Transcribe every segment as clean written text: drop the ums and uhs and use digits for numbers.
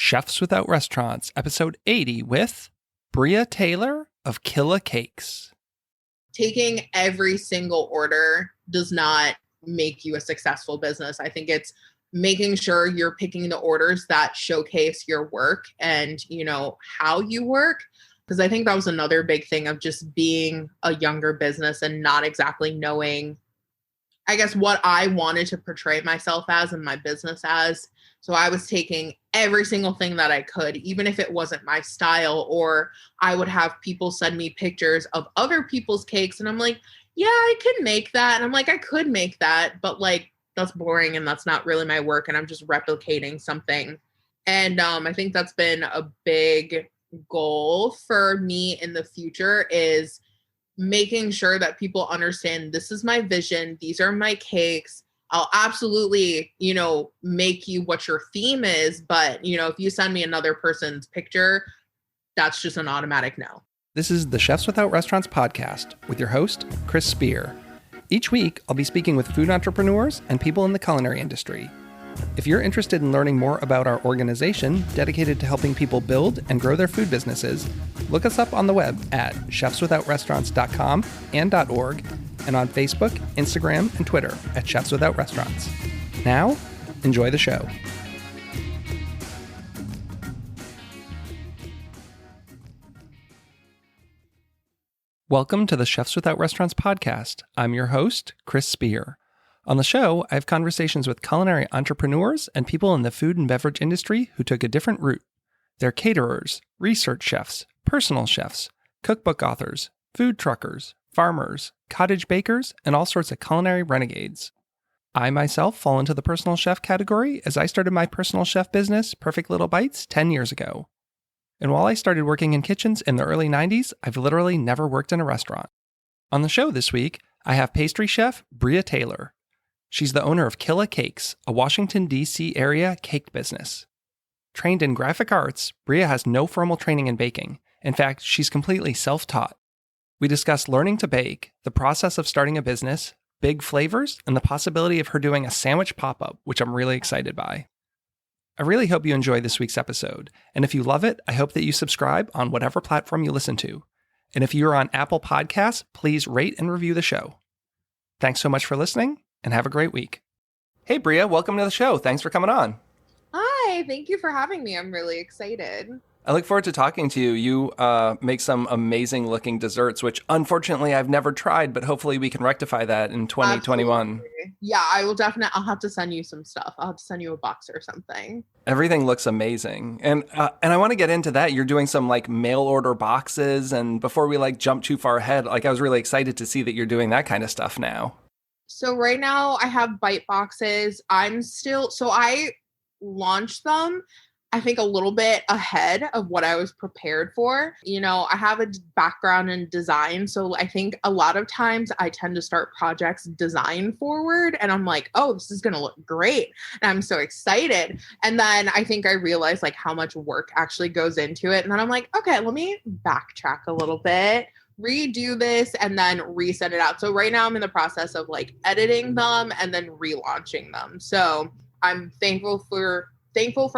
Chefs Without Restaurants, episode 80 with Bria Taylor of Killa Cakes. Taking every single order does not make you a successful business. I think it's making sure you're picking the orders that showcase your work and, how you work. Because I think that was another big thing of just being a younger business and not exactly knowing, I guess, what I wanted to portray myself as and my business as. So I was taking every single thing that I could, even if it wasn't my style, or I would have people send me pictures of other people's cakes. And I'm like, yeah, I could make that. And I'm like, I could make that, but that's boring and that's not really my work. And I'm just replicating something. And I think that's been a big goal for me in the future is making sure that people understand this is my vision. These are my cakes. I'll absolutely, make you what your theme is. But, if you send me another person's picture, that's just an automatic no. This is the Chefs Without Restaurants podcast with your host, Chris Spear. Each week, I'll be speaking with food entrepreneurs and people in the culinary industry. If you're interested in learning more about our organization dedicated to helping people build and grow their food businesses, look us up on the web at chefswithoutrestaurants.com and .org, and on Facebook, Instagram, and Twitter at Chefs Without Restaurants. Now, enjoy the show. Welcome to the Chefs Without Restaurants podcast. I'm your host, Chris Spear. On the show, I have conversations with culinary entrepreneurs and people in the food and beverage industry who took a different route. They're caterers, research chefs, personal chefs, cookbook authors, food truckers, farmers, cottage bakers, and all sorts of culinary renegades. I myself fall into the personal chef category as I started my personal chef business, Perfect Little Bites, 10 years ago. And while I started working in kitchens in the early 90s, I've literally never worked in a restaurant. On the show this week, I have pastry chef Bria Taylor. She's the owner of Killa Cakes, a Washington D.C. area cake business. Trained in graphic arts, Bria has no formal training in baking. In fact, she's completely self-taught. We discuss learning to bake, the process of starting a business, big flavors, and the possibility of her doing a sandwich pop-up, which I'm really excited by. I really hope you enjoy this week's episode, and if you love it, I hope that you subscribe on whatever platform you listen to. And if you're on Apple Podcasts, please rate and review the show. Thanks so much for listening, and have a great week. Hey, Bria, welcome to the show. Thanks for coming on. Hi, thank you for having me. I'm really excited. I look forward to talking to you. You make some amazing looking desserts, which unfortunately I've never tried, but hopefully we can rectify that in 2021. Absolutely. Yeah, I'll have to send you some stuff. I'll have to send you a box or something. Everything looks amazing. And I want to get into that. You're doing some mail order boxes. And before we jump too far ahead, I was really excited to see that you're doing that kind of stuff now. So right now I have bite boxes. I launched them, I think, a little bit ahead of what I was prepared for. I have a background in design. So I think a lot of times I tend to start projects design forward and I'm like, oh, this is going to look great. And I'm so excited. And then I think I realized how much work actually goes into it. And then I'm like, okay, let me backtrack a little bit, redo this, and then reset it out. So right now I'm in the process of editing them and then relaunching them. So I'm thankful for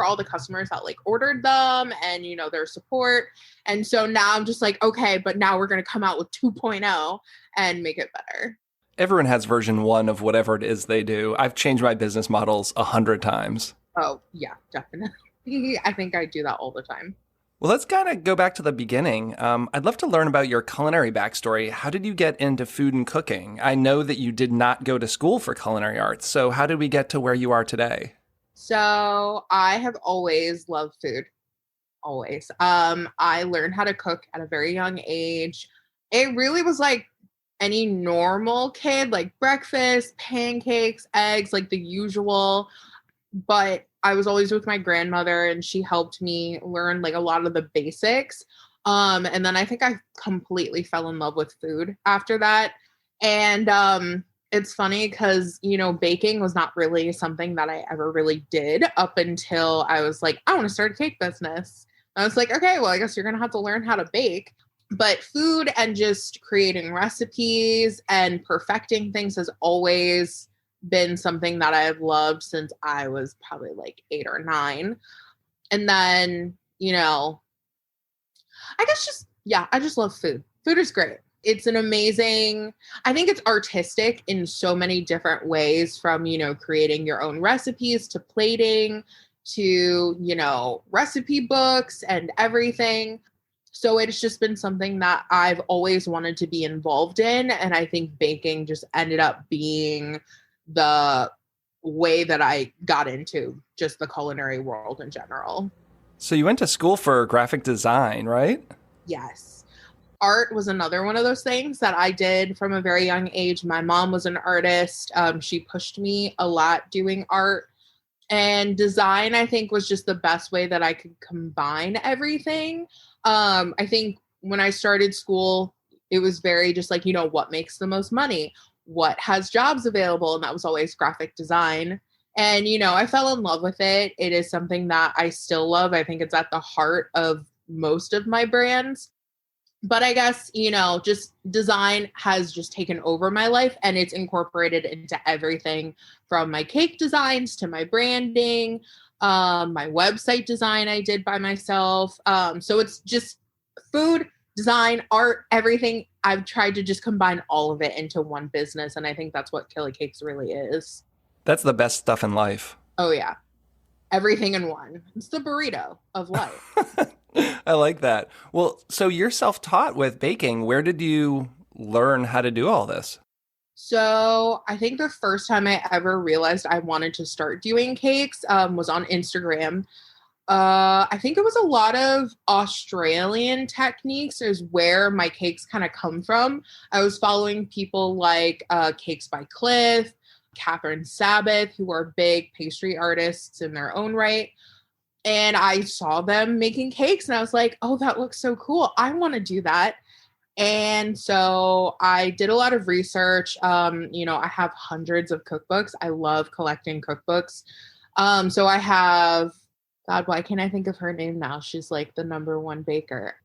all the customers that ordered them and, their support. And so now I'm just okay, but now we're going to come out with 2.0 and make it better. Everyone has version 1 of whatever it is they do. I've changed my business models 100 times. Oh, yeah, definitely. I think I do that all the time. Well, let's kind of go back to the beginning. I'd love to learn about your culinary backstory. How did you get into food and cooking? I know that you did not go to school for culinary arts. So how did we get to where you are today? So I have always loved food. Always. I learned how to cook at a very young age. It really was like any normal kid, breakfast, pancakes, eggs, the usual. But I was always with my grandmother and she helped me learn a lot of the basics. And then I think I completely fell in love with food after that. And it's funny because, baking was not really something that I ever really did up until I was I want to start a cake business. I was okay, well, I guess you're going to have to learn how to bake. But food and just creating recipes and perfecting things has always been something that I've loved since I was probably 8 or 9. And then, I guess just, yeah, I just love food. Food is great. It's an amazing, I think it's artistic in so many different ways, from, creating your own recipes to plating to, recipe books and everything. So it's just been something that I've always wanted to be involved in. And I think baking just ended up being the way that I got into just the culinary world in general. So you went to school for graphic design, right? Yes. Art was another one of those things that I did from a very young age. My mom was an artist. She pushed me a lot doing art. And design, I think, was just the best way that I could combine everything. I think when I started school, it was very just like, what makes the most money? What has jobs available? And that was always graphic design. And, I fell in love with it. It is something that I still love. I think it's at the heart of most of my brands. But I guess, just design has just taken over my life, and it's incorporated into everything from my cake designs to my branding, my website design I did by myself. So it's just food, design, art, everything. I've tried to just combine all of it into one business. And I think that's what Killa Cakes really is. That's the best stuff in life. Oh, yeah. Everything in one. It's the burrito of life. I like that. Well, so you're self-taught with baking. Where did you learn how to do all this? So I think the first time I ever realized I wanted to start doing cakes was on Instagram. I think it was a lot of Australian techniques is where my cakes kind of come from. I was following people like Cakes by Cliff, Catherine Sabbath, who are big pastry artists in their own right. And I saw them making cakes and I was like, oh, that looks so cool. I want to do that. And so I did a lot of research. I have hundreds of cookbooks. I love collecting cookbooks. So I have, God, why can't I think of her name now? She's like the number one baker.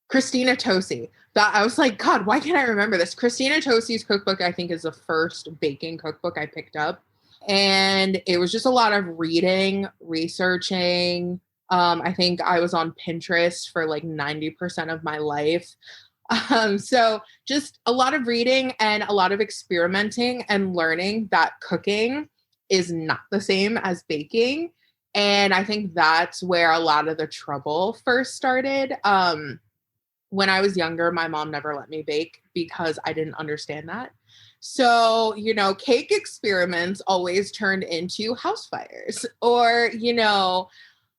Christina Tosi. That I was like, God, why can't I remember this? Christina Tosi's cookbook, I think, is the first baking cookbook I picked up. And it was just a lot of reading, researching. I think I was on Pinterest for like 90% of my life. So just a lot of reading and a lot of experimenting and learning that cooking is not the same as baking. And I think that's where a lot of the trouble first started. When I was younger, my mom never let me bake because I didn't understand that. So, cake experiments always turned into house fires or,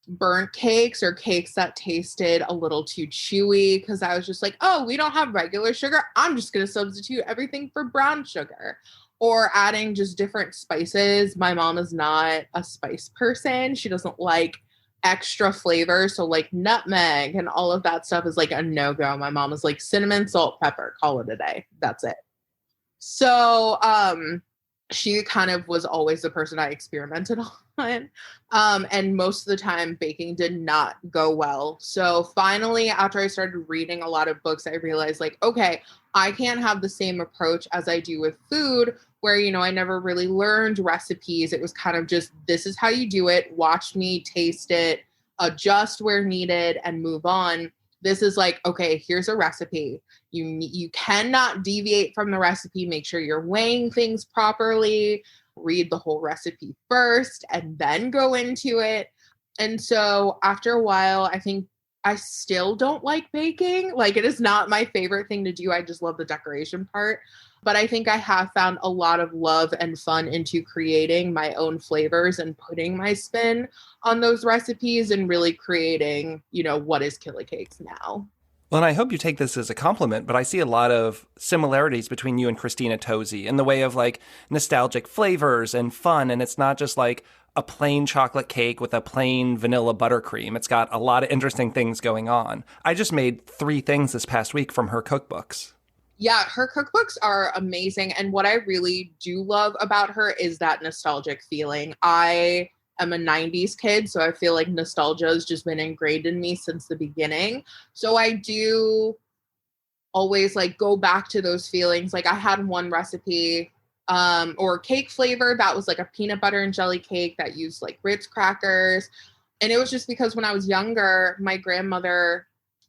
burnt cakes or cakes that tasted a little too chewy because I was just like, oh, we don't have regular sugar. I'm just going to substitute everything for brown sugar or adding just different spices. My mom is not a spice person. She doesn't like extra flavor. So like nutmeg and all of that stuff is like a no-go. My mom is like cinnamon, salt, pepper, call it a day. That's it. So she kind of was always the person I experimented on. And most of the time baking did not go well. So finally, after I started reading a lot of books, I realized like, okay, I can't have the same approach as I do with food where, I never really learned recipes. It was kind of just, this is how you do it. Watch me taste it, adjust where needed and move on. This is like, okay, here's a recipe. You cannot deviate from the recipe. Make sure you're weighing things properly. Read the whole recipe first and then go into it. And so after a while, I think I still don't like baking. Like it is not my favorite thing to do. I just love the decoration part. But I think I have found a lot of love and fun into creating my own flavors and putting my spin on those recipes and really creating, what is Killa Cakes now. Well, and I hope you take this as a compliment, but I see a lot of similarities between you and Christina Tosi in the way of like nostalgic flavors and fun. And it's not just like a plain chocolate cake with a plain vanilla buttercream. It's got a lot of interesting things going on. I just made 3 things this past week from her cookbooks. Yeah, her cookbooks are amazing. And what I really do love about her is that nostalgic feeling. I am a 90s kid, so I feel like nostalgia has just been ingrained in me since the beginning. So I do always like go back to those feelings. Like I had one recipe or cake flavor that was like a peanut butter and jelly cake that used like Ritz crackers. And it was just because when I was younger, my grandmother,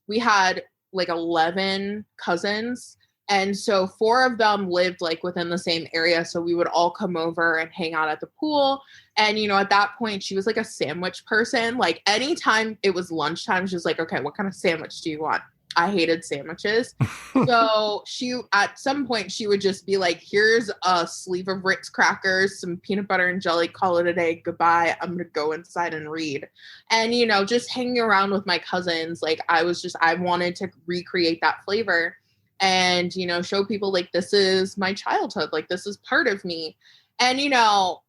we had like 11 cousins. And so four of them lived like within the same area. So we would all come over and hang out at the pool. And, at that point, she was like a sandwich person. Like anytime it was lunchtime, she was like, okay, what kind of sandwich do you want? I hated sandwiches. So at some point, she would just be like, here's a sleeve of Ritz crackers, some peanut butter and jelly, call it a day. Goodbye. I'm going to go inside and read. And, just hanging around with my cousins, like I wanted to recreate that flavor and, show people like, this is my childhood. Like, this is part of me. And,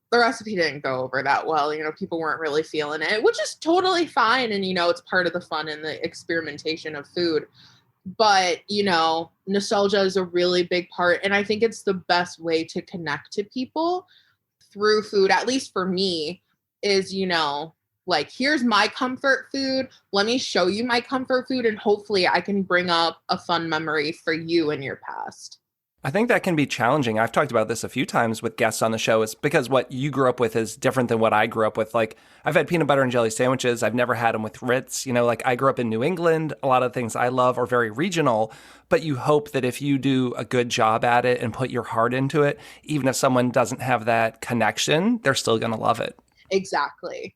the recipe didn't go over that well. People weren't really feeling it, which is totally fine. And, it's part of the fun and the experimentation of food. But, nostalgia is a really big part. And I think it's the best way to connect to people through food, at least for me, is, like, here's my comfort food. Let me show you my comfort food. And hopefully I can bring up a fun memory for you in your past. I think that can be challenging. I've talked about this a few times with guests on the show, is because what you grew up with is different than what I grew up with. Like, I've had peanut butter and jelly sandwiches. I've never had them with Ritz. Like I grew up in New England. A lot of things I love are very regional, but you hope that if you do a good job at it and put your heart into it, even if someone doesn't have that connection, they're still going to love it. Exactly.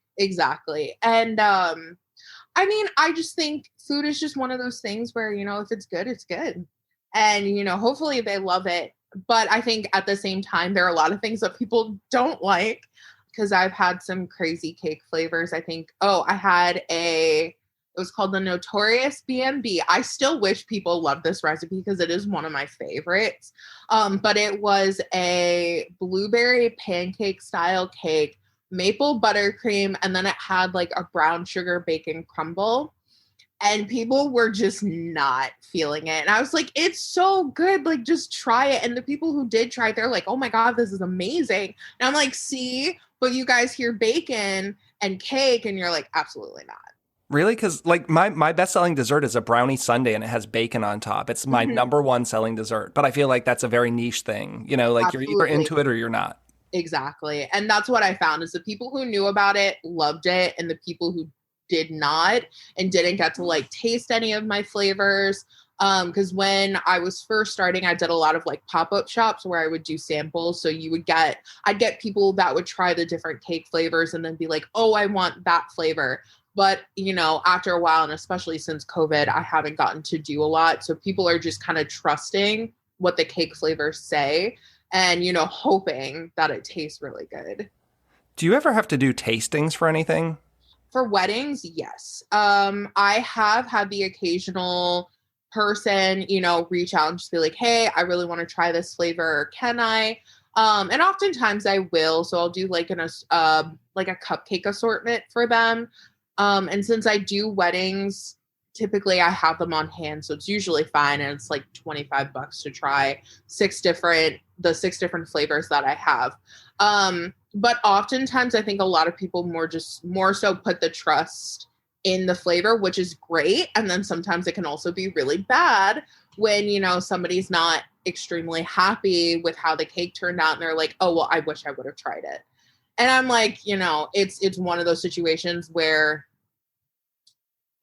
And, I just think food is just one of those things where, if it's good, it's good. And, hopefully they love it. But I think at the same time, there are a lot of things that people don't like, because I've had some crazy cake flavors. I think, it was called the Notorious B&B. I still wish people loved this recipe because it is one of my favorites. But it was a blueberry pancake style cake, maple buttercream, and then it had like a brown sugar bacon crumble. And people were just not feeling it. And I was like, it's so good. Like, just try it. And the people who did try it, they're like, oh my God, this is amazing. And I'm like, see, but you guys hear bacon and cake and you're like, absolutely not. Really? Because like my best-selling dessert is a brownie sundae and it has bacon on top. It's my number one selling dessert. But I feel like that's a very niche thing. Like Absolutely. You're either into it or you're not. Exactly. And that's what I found is the people who knew about it loved it. And the people who did not and didn't get to like taste any of my flavors. Because when I was first starting, I did a lot of like pop-up shops where I would do samples. So I'd get people that would try the different cake flavors and then be like, oh, I want that flavor. But, after a while, and especially since COVID, I haven't gotten to do a lot. So people are just kind of trusting what the cake flavors say and, hoping that it tastes really good. Do you ever have to do tastings for anything? For weddings, yes. I have had the occasional person, reach out and just be like, hey, I really want to try this flavor. Can I? And oftentimes I will. So I'll do like a cupcake assortment for them. And since I do weddings, typically I have them on hand. So it's usually fine. And it's like $25 to try the six different flavors that I have. But oftentimes I think a lot of people more so put the trust in the flavor, which is great. And then sometimes it can also be really bad when, somebody's not extremely happy with how the cake turned out. And they're like, oh, well, I wish I would have tried it. And I'm like, it's one of those situations where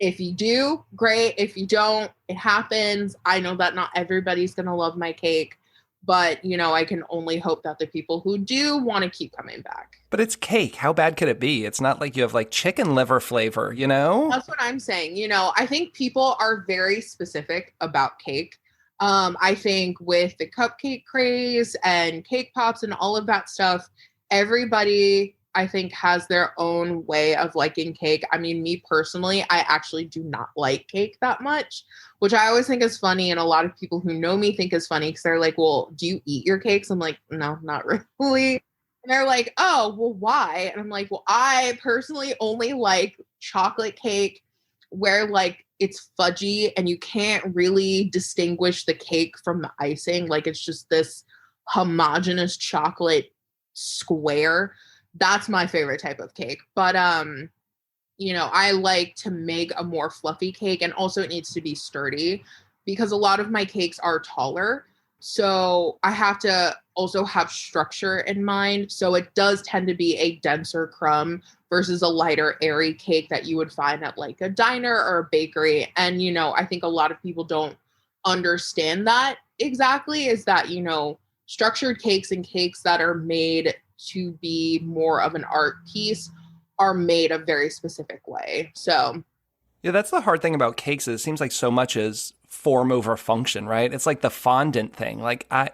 if you do, great. If you don't, it happens. I know that not everybody's going to love my cake. But, I can only hope that the people who do want to keep coming back. But it's cake. How bad could it be? It's not like you have like chicken liver flavor, That's what I'm saying. I think people are very specific about cake. I think with the cupcake craze and cake pops and all of that stuff, everybody, I think, has their own way of liking cake. I mean, me personally, I actually do not like cake that much, which I always think is funny. And a lot of people who know me think is funny because they're like, well, do you eat your cakes? I'm like, no, not really. And they're like, oh, well, why? And I'm like, well, I personally only like chocolate cake where like it's fudgy and you can't really distinguish the cake from the icing. Like it's just this homogeneous chocolate square. That's my favorite type of cake. But, I like to make a more fluffy cake, and also it needs to be sturdy because a lot of my cakes are taller. So I have to also have structure in mind. So it does tend to be a denser crumb versus a lighter, airy cake that you would find at like a diner or a bakery. And, I think a lot of people don't understand that exactly is that, structured cakes and cakes that are made to be more of an art piece are made a very specific way. So Yeah, that's the hard thing about cakes. Is it seems like so much is form over function, right? It's like the fondant thing.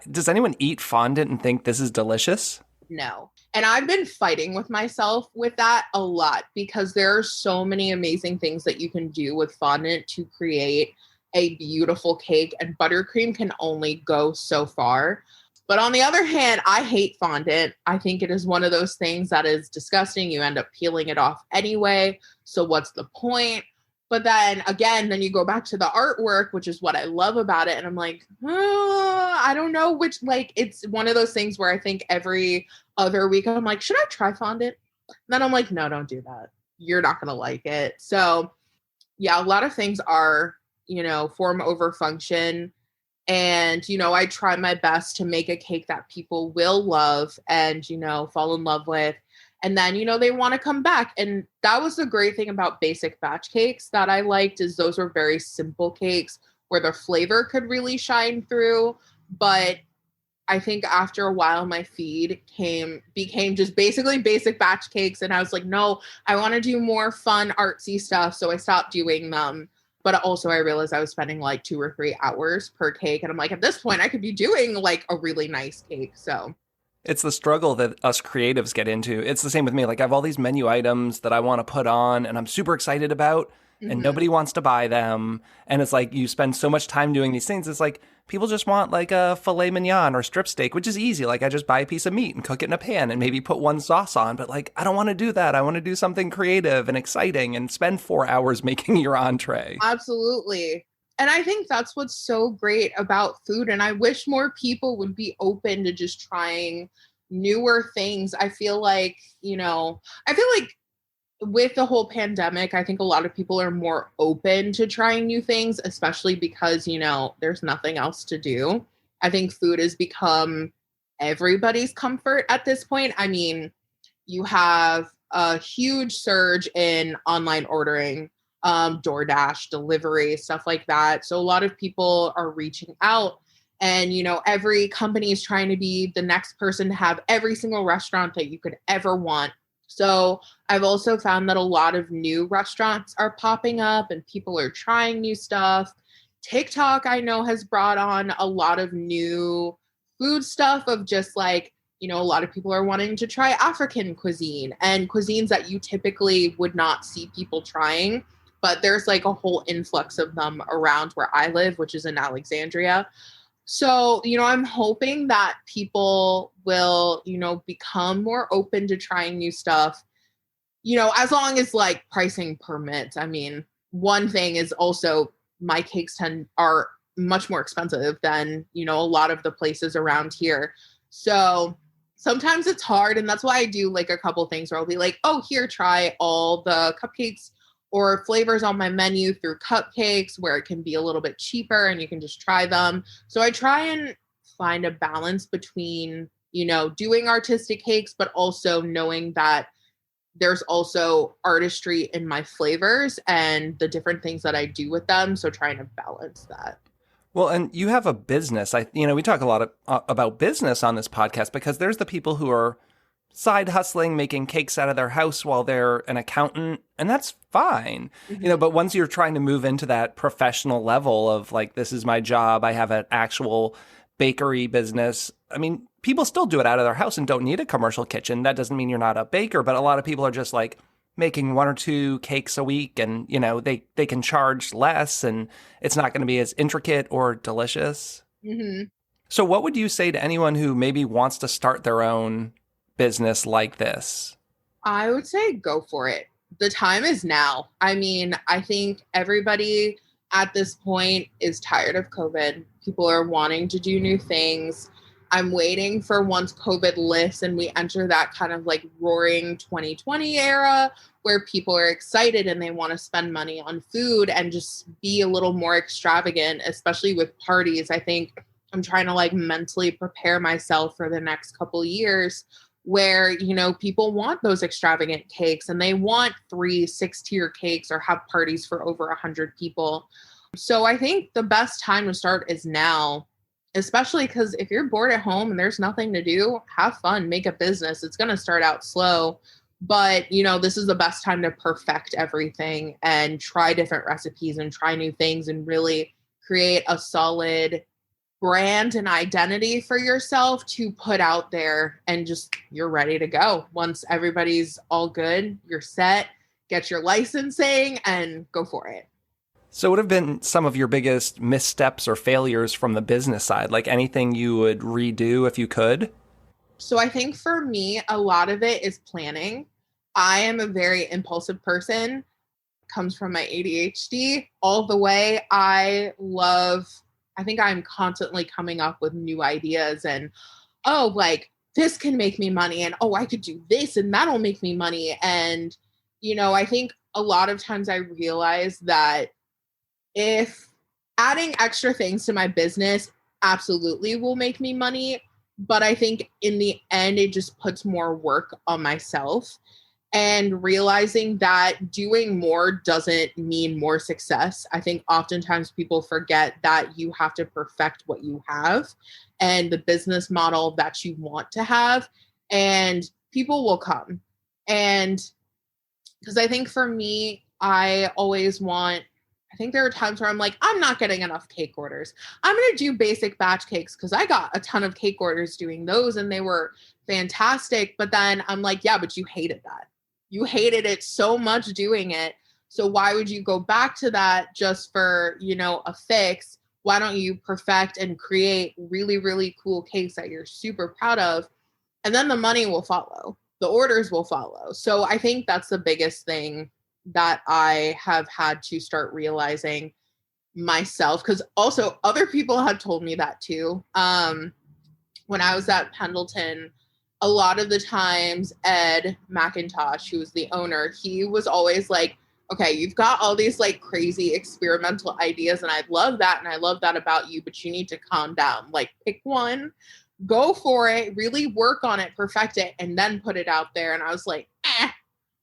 Does anyone eat fondant and think this is delicious? no. And I've been fighting with myself with that a lot because there are so many amazing things that you can do with fondant to create a beautiful cake, and buttercream can only go so far. But on the other hand, I hate fondant. I think it is one of those things that is disgusting. You end up peeling it off anyway. So what's the point? But then again, then you go back to the artwork, which is what I love about it. And I'm like, I don't know which, like, it's one of those things where I think every other week I'm like, should I try fondant? And then I'm like, no, don't do that. You're not going to like it. So yeah, a lot of things are, form over function. And, I try my best to make a cake that people will love and, fall in love with. And then, they want to come back. And that was the great thing about basic batch cakes that I liked is those were very simple cakes where the flavor could really shine through. But I think after a while, my feed became just basically basic batch cakes. And I was like, no, I want to do more fun, artsy stuff. So I stopped doing them. But also I realized I was spending like 2 or 3 hours per cake. And I'm like, at this point, I could be doing like a really nice cake. So It's the struggle that us creatives get into. It's the same with me. Like I have all these menu items that I want to put on and I'm super excited about, and nobody wants to buy them. And it's like you spend so much time doing these things. It's like people just want like a filet mignon or strip steak, which is easy. Like I just buy a piece of meat and cook it in a pan and maybe put one sauce on. But like I don't want to do that. I want to do something creative and exciting and spend 4 hours making your entree. Absolutely. And I think that's what's so great about food. And I wish more people would be open to just trying newer things. I feel like with the whole pandemic, I think a lot of people are more open to trying new things, especially because, there's nothing else to do. I think food has become everybody's comfort at this point. I mean, you have a huge surge in online ordering, DoorDash, delivery, stuff like that. So a lot of people are reaching out and, every company is trying to be the next person to have every single restaurant that you could ever want. So I've also found that a lot of new restaurants are popping up and people are trying new stuff. TikTok, I know, has brought on a lot of new food stuff of just like, a lot of people are wanting to try African cuisine and cuisines that you typically would not see people trying. But there's like a whole influx of them around where I live, which is in Alexandria. So, I'm hoping that people will, become more open to trying new stuff, as long as like pricing permits. I mean, one thing is also my cakes are much more expensive than, a lot of the places around here. So sometimes it's hard. And that's why I do like a couple things where I'll be like, oh, here, try all the cupcakes or flavors on my menu through cupcakes where it can be a little bit cheaper and you can just try them. So I try and find a balance between, doing artistic cakes, but also knowing that there's also artistry in my flavors and the different things that I do with them. So trying to balance that. Well, and you have a business. We talk a lot about business on this podcast because there's the people who are side hustling, making cakes out of their house while they're an accountant, and that's fine. But once you're trying to move into that professional level of like, this is my job, I have an actual bakery business. I mean, people still do it out of their house and don't need a commercial kitchen. That doesn't mean you're not a baker, but a lot of people are just like making 1 or 2 cakes a week and, they can charge less and it's not going to be as intricate or delicious. So what would you say to anyone who maybe wants to start their own business like this? I would say go for it. The time is now. I mean, I think everybody at this point is tired of COVID. People are wanting to do new things. I'm waiting for once COVID lifts and we enter that kind of like roaring 2020 era where people are excited and they want to spend money on food and just be a little more extravagant, especially with parties. I think I'm trying to like mentally prepare myself for the next couple years where, people want those extravagant cakes and they want 3 6-tier cakes or have parties for over 100 people. So I think the best time to start is now, especially because if you're bored at home and there's nothing to do, have fun, make a business. It's going to start out slow, but this is the best time to perfect everything and try different recipes and try new things and really create a solid brand and identity for yourself to put out there, and just you're ready to go. Once everybody's all good, you're set, get your licensing and go for it. So what have been some of your biggest missteps or failures from the business side? Like anything you would redo if you could? So I think for me, a lot of it is planning. I am a very impulsive person, comes from my ADHD all the way. I think I'm constantly coming up with new ideas and, oh, like this can make me money and, oh, I could do this and that'll make me money. And, I think a lot of times I realize that if adding extra things to my business absolutely will make me money, but I think in the end, it just puts more work on myself. And realizing that doing more doesn't mean more success. I think oftentimes people forget that you have to perfect what you have and the business model that you want to have, and people will come. And because I think for me, I think there are times where I'm like, I'm not getting enough cake orders. I'm going to do basic batch cakes because I got a ton of cake orders doing those and they were fantastic. But then I'm like, yeah, but you hated that. You hated it so much doing it. So why would you go back to that just for, a fix? Why don't you perfect and create really, really cool cakes that you're super proud of? And then the money will follow. The orders will follow. So I think that's the biggest thing that I have had to start realizing myself, because also other people had told me that too. When I was at Pendleton, a lot of the times Ed McIntosh, who was the owner, he was always like, okay, you've got all these like crazy experimental ideas and I love that and I love that about you, but you need to calm down. Like pick one, go for it, really work on it, perfect it, and then put it out there. And I was like,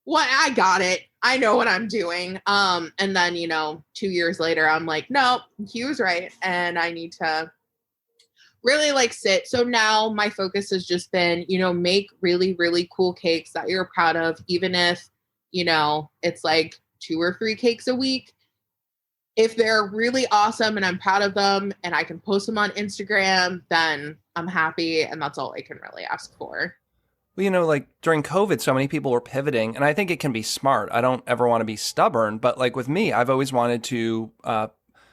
what? I got it. I know what I'm doing. And then, 2 years later, I'm like, no, he was right. And I need to really like sit. So now my focus has just been, make really, really cool cakes that you're proud of, even if, it's like 2 or 3 cakes a week. If they're really awesome and I'm proud of them and I can post them on Instagram, then I'm happy. And that's all I can really ask for. Well, like during COVID, so many people were pivoting, and I think it can be smart. I don't ever want to be stubborn, but like with me, I've always wanted to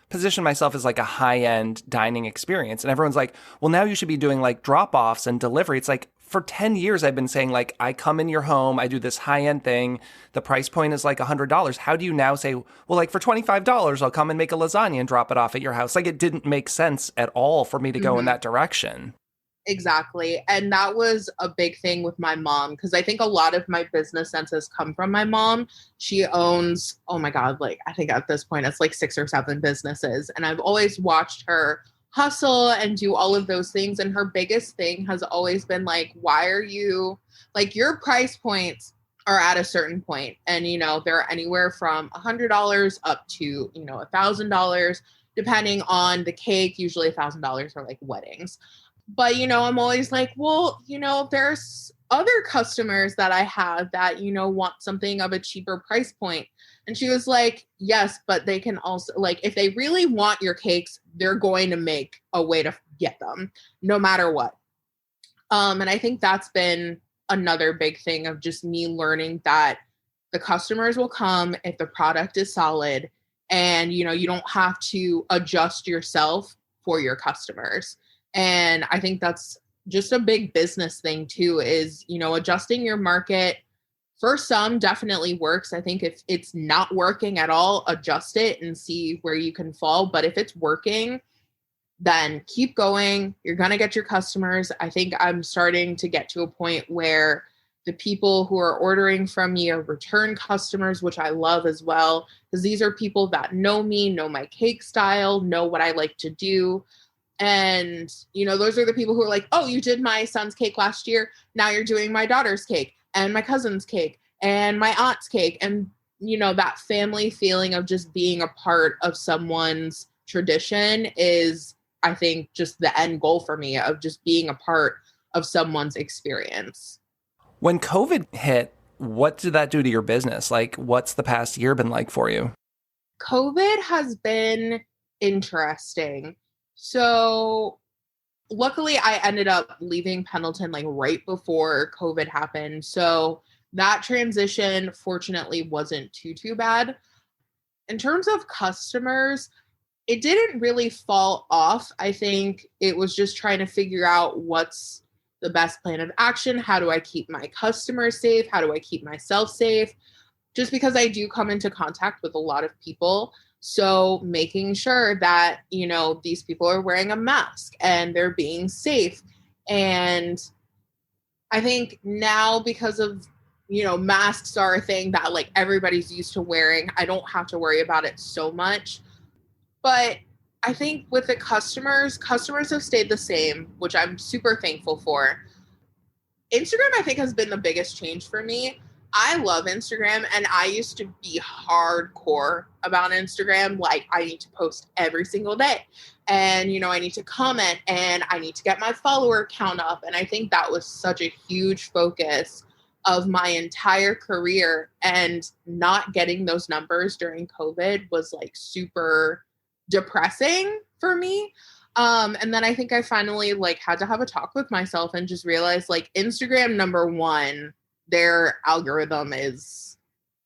position myself as like a high-end dining experience. And everyone's like, well, now you should be doing like drop-offs and delivery. It's like for 10 years, I've been saying like, I come in your home, I do this high-end thing. The price point is like $100. How do you now say, well, like for $25, I'll come and make a lasagna and drop it off at your house? Like it didn't make sense at all for me to go in that direction. Exactly. And that was a big thing with my mom, because I think a lot of my business sense has come from my mom. She owns, oh my God, like I think at this point it's like 6 or 7 businesses. And I've always watched her hustle and do all of those things. And her biggest thing has always been like, why are you like your price points are at a certain point. And, they're anywhere from $100 up to, $1,000, depending on the cake. Usually $1,000 for like weddings. But, I'm always like, well, there's other customers that I have that, want something of a cheaper price point. And she was like, yes, but they can also, like, if they really want your cakes, they're going to make a way to get them no matter what. And I think that's been another big thing of just me learning that the customers will come if the product is solid, and, you don't have to adjust yourself for your customers. And I think that's just a big business thing too, is, adjusting your market. For some definitely works. I think if it's not working at all, adjust it and see where you can fall. But if it's working, then keep going. You're going to get your customers. I think I'm starting to get to a point where the people who are ordering from me are return customers, which I love as well, because these are people that know me, know my cake style, know what I like to do. And, those are the people who are like, oh, you did my son's cake last year. Now you're doing my daughter's cake and my cousin's cake and my aunt's cake. And, that family feeling of just being a part of someone's tradition is, I think, just the end goal for me of just being a part of someone's experience. When COVID hit, what did that do to your business? Like, what's the past year been like for you? COVID has been interesting. So luckily I ended up leaving Pendleton like right before COVID happened. So that transition fortunately wasn't too bad. In terms of customers, it didn't really fall off. I think it was just trying to figure out what's the best plan of action. How do I keep my customers safe? How do I keep myself safe? Just because I do come into contact with a lot of people. So making sure that, these people are wearing a mask and they're being safe. And I think now because of, masks are a thing that like everybody's used to wearing, I don't have to worry about it so much. But I think with the customers have stayed the same, which I'm super thankful for. Instagram, I think, has been the biggest change for me. I love Instagram, and I used to be hardcore about Instagram. Like, I need to post every single day, and, I need to comment, and I need to get my follower count up. And I think that was such a huge focus of my entire career, and not getting those numbers during COVID was like super depressing for me. And then I think I finally like had to have a talk with myself and just realize like Instagram, number one, their algorithm is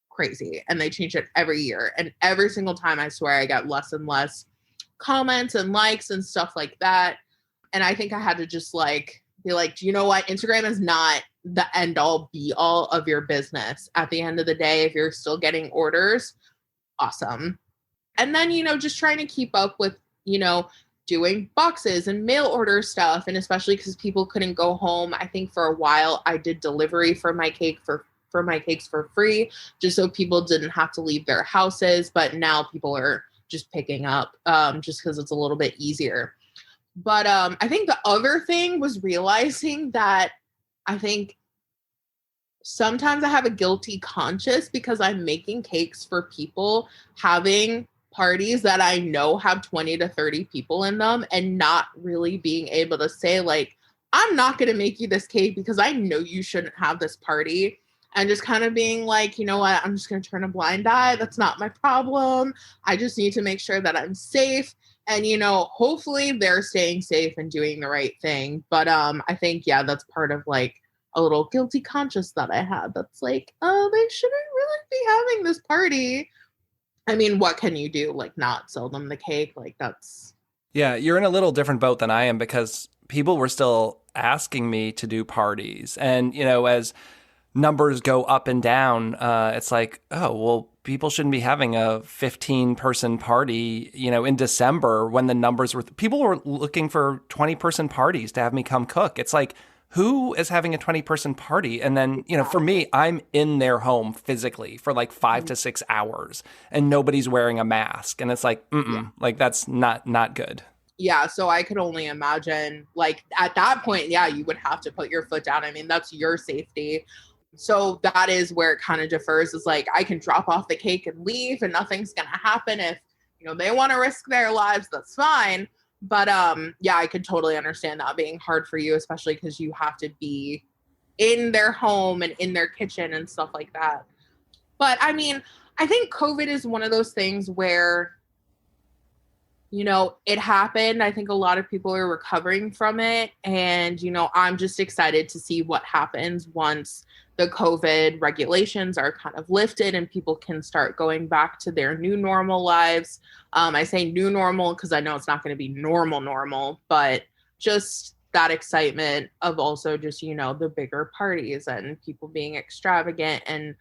crazy and they change it every year. And every single time I swear I get less and less comments and likes and stuff like that. And I think I had to just like be like, do you know what? Instagram is not the end all be all of your business. At the end of the day, if you're still getting orders, awesome. And then, just trying to keep up with, doing boxes and mail order stuff. And especially because people couldn't go home. I think for a while I did delivery for my cake for my cakes for free, just so people didn't have to leave their houses. But now people are just picking up just because it's a little bit easier. But I think the other thing was realizing that I think sometimes I have a guilty conscience because I'm making cakes for people having parties that I know have 20 to 30 people in them, and not really being able to say like, I'm not going to make you this cake because I know you shouldn't have this party. And just kind of being like, you know what, I'm just going to turn a blind eye. That's not my problem. I just need to make sure that I'm safe. And, hopefully they're staying safe and doing the right thing. But I think, yeah, that's part of like a little guilty conscience that I had. That's like, oh, they shouldn't really be having this party. I mean, what can you do? Like, not sell them the cake? Like, that's... Yeah, you're in a little different boat than I am because people were still asking me to do parties. And, as numbers go up and down, it's like, oh, well, people shouldn't be having a 15-person party, in December when the numbers were... People were looking for 20-person parties to have me come cook. It's like, who is having a 20-person party? And then, for me, I'm in their home physically for like 5 to 6 hours and nobody's wearing a mask. And it's like, like that's not good. Yeah. So I could only imagine like at that point, yeah, you would have to put your foot down. I mean, that's your safety. So that is where it kind of differs, is like, I can drop off the cake and leave and nothing's going to happen. If, they want to risk their lives, that's fine. But yeah, I could totally understand that being hard for you, especially because you have to be in their home and in their kitchen and stuff like that. But I mean, I think COVID is one of those things where, it happened. I think a lot of people are recovering from it. And, I'm just excited to see what happens once the COVID regulations are kind of lifted and people can start going back to their new normal lives. I say new normal because I know it's not going to be normal, but just that excitement of also just, the bigger parties and people being extravagant and,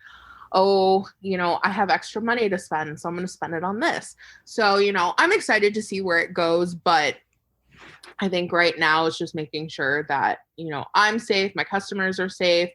oh, I have extra money to spend, so I'm going to spend it on this. So, I'm excited to see where it goes, but I think right now it's just making sure that, I'm safe, my customers are safe,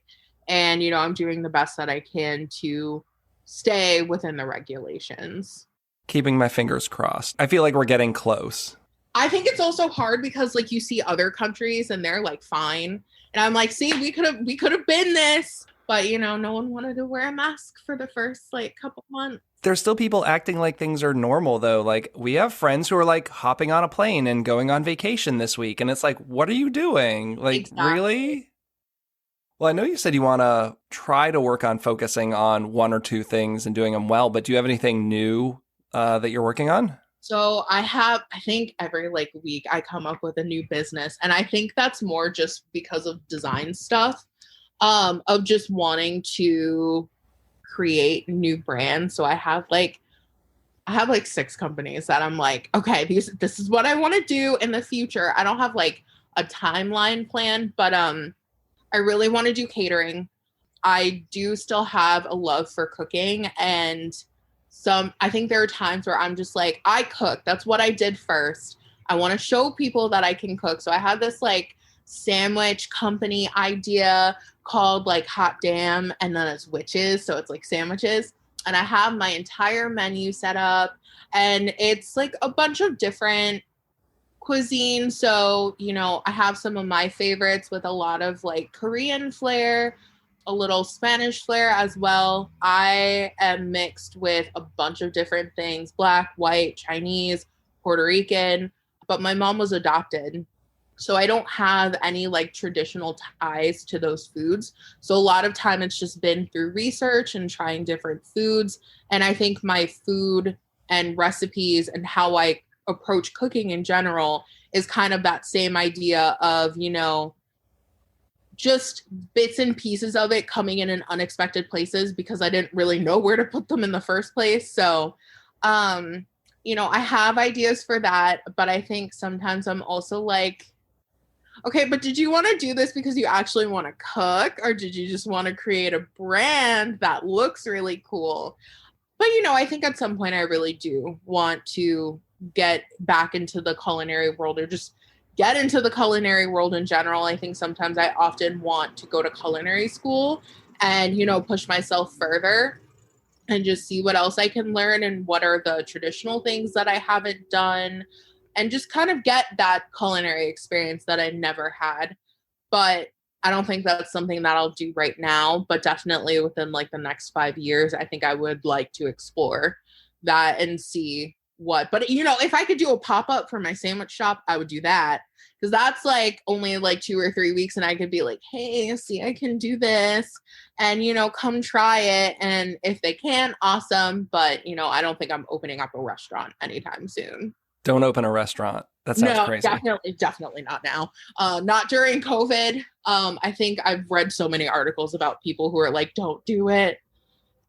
and, I'm doing the best that I can to stay within the regulations. Keeping my fingers crossed. I feel like we're getting close. I think it's also hard because like you see other countries and they're like fine. And I'm like, see, we could have been this. But you know, no one wanted to wear a mask for the first like couple months. There's still people acting like things are normal, though. Like, we have friends who are like hopping on a plane and going on vacation this week. And it's like, what are you doing? Like, Exactly. really? Well, I know you said you want to try to work on focusing on one or two things and doing them well, but do you have anything new that you're working on? So I think every like week I come up with a new business. And I think that's more just because of design stuff, of just wanting to create new brands. So I have like 6 companies that I'm like, okay, this is what I want to do in the future. I don't have like a timeline plan, but I really want to do catering. I do still have a love for cooking, and I think there are times where I'm just like, I cook. That's what I did first. I want to show people that I can cook. So I had this like sandwich company idea called like Hot Damn, and then it's witches. So it's like sandwiches. And I have my entire menu set up, and it's like a bunch of different cuisine. So, you know, I have some of my favorites with a lot of like Korean flair, a little Spanish flair as well. I am mixed with a bunch of different things: Black, white, Chinese, Puerto Rican, but my mom was adopted. So I don't have any like traditional ties to those foods. So a lot of time it's just been through research and trying different foods. And I think my food and recipes and how I approach cooking in general is kind of that same idea of, you know, just bits and pieces of it coming in unexpected places because I didn't really know where to put them in the first place. So, you know, I have ideas for that, but I think sometimes I'm also like, okay, but did you want to do this because you actually want to cook, or did you just want to create a brand that looks really cool? But, you know, I think at some point I really do want to get back into the culinary world, or just get into the culinary world in general. I think sometimes I often want to go to culinary school and, you know, push myself further and just see what else I can learn and what are the traditional things that I haven't done, and just kind of get that culinary experience that I never had. But I don't think that's something that I'll do right now, but definitely within like the next 5 years, I think I would like to explore that and see what. But, you know, if I could do a pop-up for my sandwich shop, I would do that, because that's like only like 2 or 3 weeks, and I could be like, hey, see, I can do this, and, you know, come try it. And if they can, awesome. But, you know, I don't think I'm opening up a restaurant anytime soon. Don't open a restaurant. That sounds crazy. Definitely not now. Not during COVID. I think I've read so many articles about people who are like, don't do it.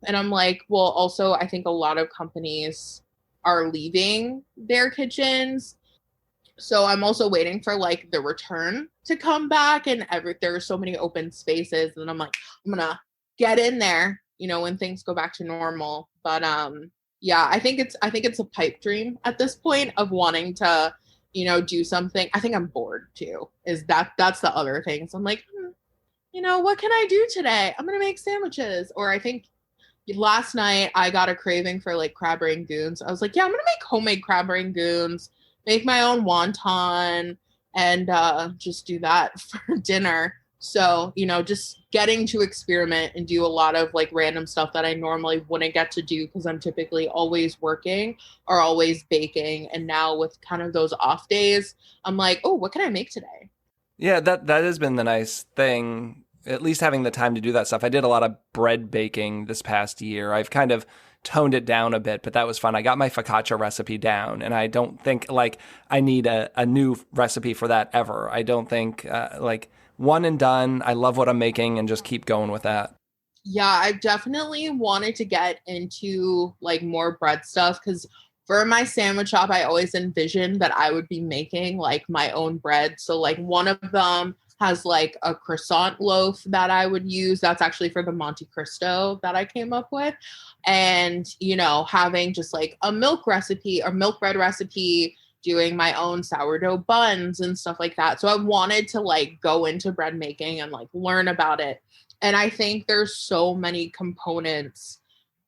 And I'm like, well, also, I think a lot of companies are leaving their kitchens. So I'm also waiting for like the return to come back, and there are so many open spaces. And I'm like, I'm going to get in there, you know, when things go back to normal. But, yeah, I think it's a pipe dream at this point of wanting to, you know, do something. I think I'm bored too. That's the other thing. So I'm like, you know, what can I do today? I'm gonna make sandwiches. Or I think last night I got a craving for like crab rangoons. I was like, yeah, I'm gonna make homemade crab rangoons, make my own wonton, and just do that for dinner. So, you know, just getting to experiment and do a lot of like random stuff that I normally wouldn't get to do because I'm typically always working or always baking. And now with kind of those off days, I'm like, oh, what can I make today? Yeah, that has been the nice thing, at least having the time to do that stuff. I did a lot of bread baking this past year. I've kind of toned it down a bit, but that was fun. I got my focaccia recipe down, and I don't think like I need a new recipe for that ever. I don't think like one and done. I love what I'm making and just keep going with that. Yeah, I've definitely wanted to get into like more bread stuff, because for my sandwich shop, I always envisioned that I would be making like my own bread. So like one of them has like a croissant loaf that I would use. That's actually for the Monte Cristo that I came up with. And, you know, having just like a milk recipe or milk bread recipe, doing my own sourdough buns and stuff like that. So I wanted to like go into bread making and like learn about it. And I think there's so many components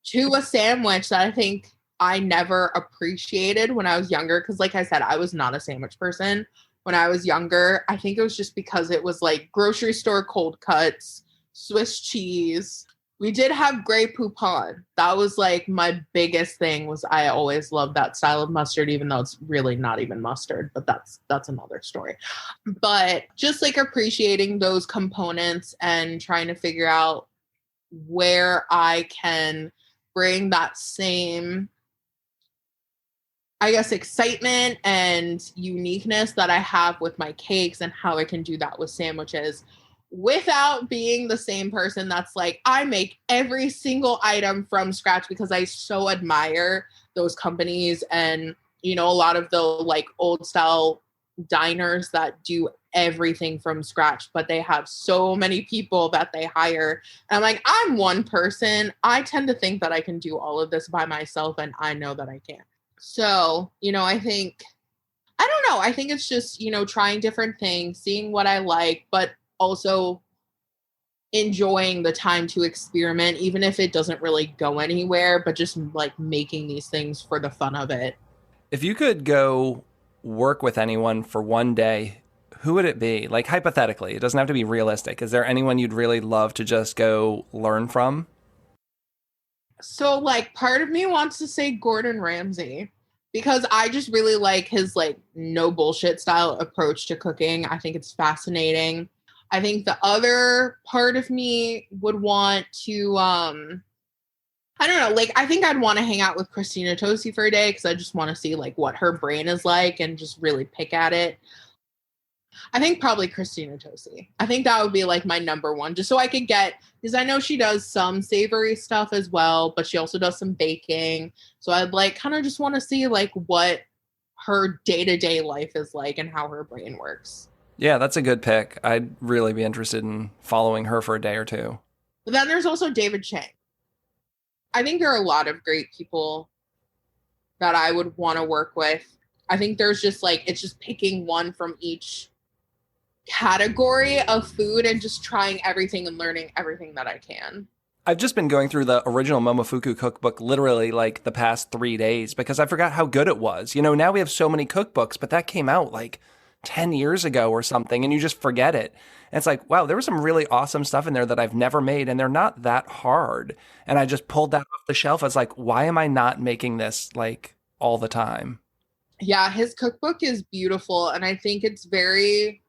to a sandwich that I think I never appreciated when I was younger. Cause like I said, I was not a sandwich person when I was younger. I think it was just because it was like grocery store cold cuts, Swiss cheese. We did have Grey Poupon. That was like my biggest thing. Was I always loved that style of mustard, even though it's really not even mustard, but that's another story. But just like appreciating those components and trying to figure out where I can bring that same, I guess, excitement and uniqueness that I have with my cakes, and how I can do that with sandwiches without being the same person that's like, I make every single item from scratch, because I so admire those companies and, you know, a lot of the like old style diners that do everything from scratch, but they have so many people that they hire. And I'm like, I'm one person. I tend to think that I can do all of this by myself, and I know that I can't. So, you know, I think it's just, you know, trying different things, seeing what I like, but also enjoying the time to experiment, even if it doesn't really go anywhere, but just like making these things for the fun of it. If you could go work with anyone for one day, who would it be? Like, hypothetically, it doesn't have to be realistic. Is there anyone you'd really love to just go learn from? So like part of me wants to say Gordon Ramsay, because I just really like his like no bullshit style approach to cooking. I think it's fascinating. I think the other part of me would want to I don't know, like I think I'd want to hang out with Christina Tosi for a day, because I just want to see like what her brain is like and just really pick at it. I think probably Christina Tosi. I think that would be like my number one, just so I could get, because I know she does some savory stuff as well, but she also does some baking. So I'd like kind of just want to see like what her day-to-day life is like and how her brain works. Yeah, that's a good pick. I'd really be interested in following her for a day or two. But then there's also David Chang. I think there are a lot of great people that I would want to work with. I think there's just like, it's just picking one from each category of food and just trying everything and learning everything that I can. I've just been going through the original Momofuku cookbook literally like the past 3 days because I forgot how good it was. You know, now we have so many cookbooks, but that came out like 10 years ago or something, and you just forget it. And it's like, wow, there was some really awesome stuff in there that I've never made, and they're not that hard. And I just pulled that off the shelf. I was like, why am I not making this like all the time? Yeah, his cookbook is beautiful. And I think it's very,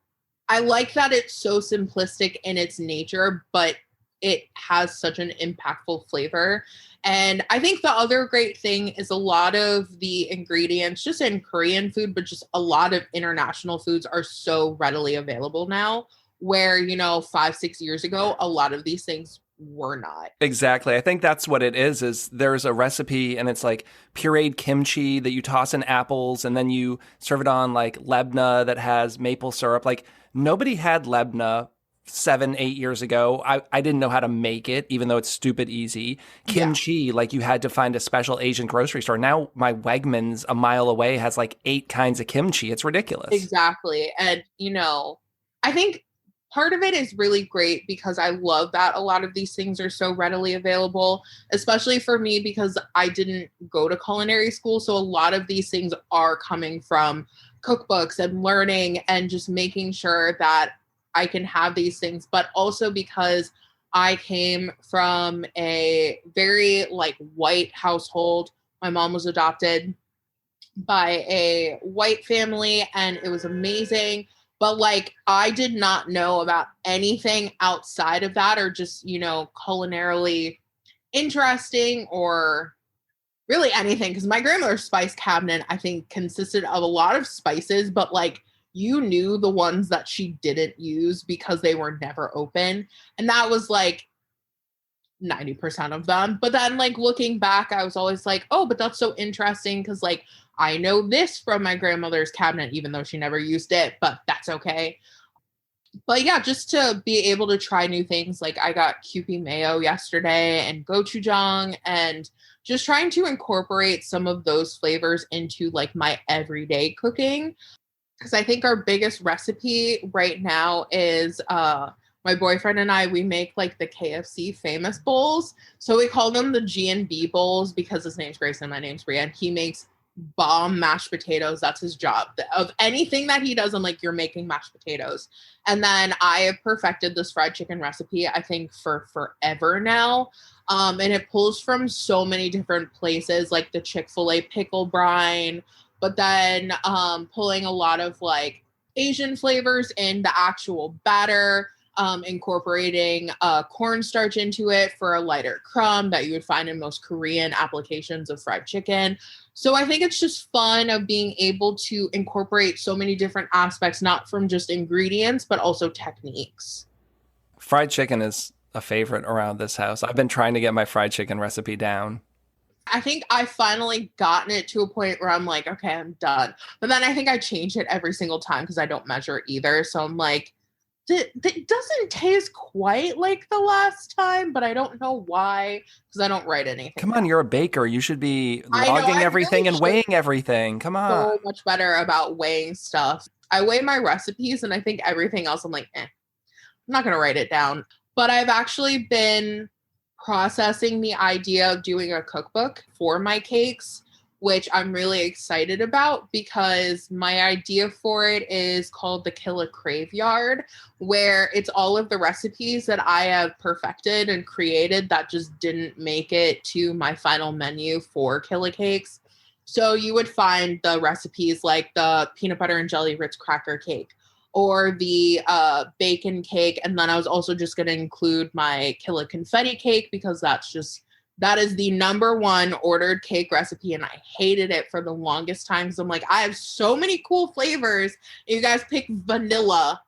I like that it's so simplistic in its nature, but it has such an impactful flavor. And I think the other great thing is a lot of the ingredients, just in Korean food, but just a lot of international foods are so readily available now, where, you know, 5, 6 years ago, a lot of these things were not. Exactly. I think that's what it is there's a recipe and it's like pureed kimchi that you toss in apples and then you serve it on like lebna that has maple syrup. Like nobody had lebna 7, 8 years ago. I didn't know how to make it, even though it's stupid easy. Kimchi, yeah. Like you had to find a special Asian grocery store. Now my Wegmans a mile away has like 8 kinds of kimchi. It's ridiculous. Exactly. And, you know, I think part of it is really great because I love that a lot of these things are so readily available, especially for me because I didn't go to culinary school. So a lot of these things are coming from cookbooks and learning and just making sure that I can have these things, but also because I came from a very like white household. My mom was adopted by a white family and it was amazing. But like, I did not know about anything outside of that or just, you know, culinarily interesting or really anything. Because my grandmother's spice cabinet, I think, consisted of a lot of spices, but like, you knew the ones that she didn't use because they were never open. And that was like 90% of them. But then like looking back, I was always like, oh, but that's so interesting because like I know this from my grandmother's cabinet, even though she never used it, but that's okay. But yeah, just to be able to try new things. Like I got Kewpie mayo yesterday and gochujang and just trying to incorporate some of those flavors into like my everyday cooking. Because I think our biggest recipe right now is my boyfriend and I, we make like the KFC famous bowls. So we call them the G&B bowls because his name's Grayson, my name's Bria, and he makes bomb mashed potatoes. That's his job. Of anything that he does, I'm like, you're making mashed potatoes. And then I have perfected this fried chicken recipe, I think, for forever now. And it pulls from so many different places, like the Chick-fil-A pickle brine, but then pulling a lot of like Asian flavors in the actual batter, incorporating cornstarch into it for a lighter crumb that you would find in most Korean applications of fried chicken. So I think it's just fun of being able to incorporate so many different aspects, not from just ingredients, but also techniques. Fried chicken is a favorite around this house. I've been trying to get my fried chicken recipe down. I think I finally gotten it to a point where I'm like, okay, I'm done. But then I think I change it every single time because I don't measure either. So I'm like, it doesn't taste quite like the last time, but I don't know why because I don't write anything. Come on, you're a baker. You should be logging everything and weighing everything. Come on. So much better about weighing stuff. I weigh my recipes and I think everything else I'm like, I'm not going to write it down. But I've actually been processing the idea of doing a cookbook for my cakes, which I'm really excited about because my idea for it is called the Killa Craveyard, where it's all of the recipes that I have perfected and created that just didn't make it to my final menu for Killa Cakes. So you would find the recipes like the peanut butter and jelly Ritz cracker cake or the bacon cake. And then I was also just going to include my Killa confetti cake because that is the number one ordered cake recipe. And I hated it for the longest time. So I'm like, I have so many cool flavors. You guys pick vanilla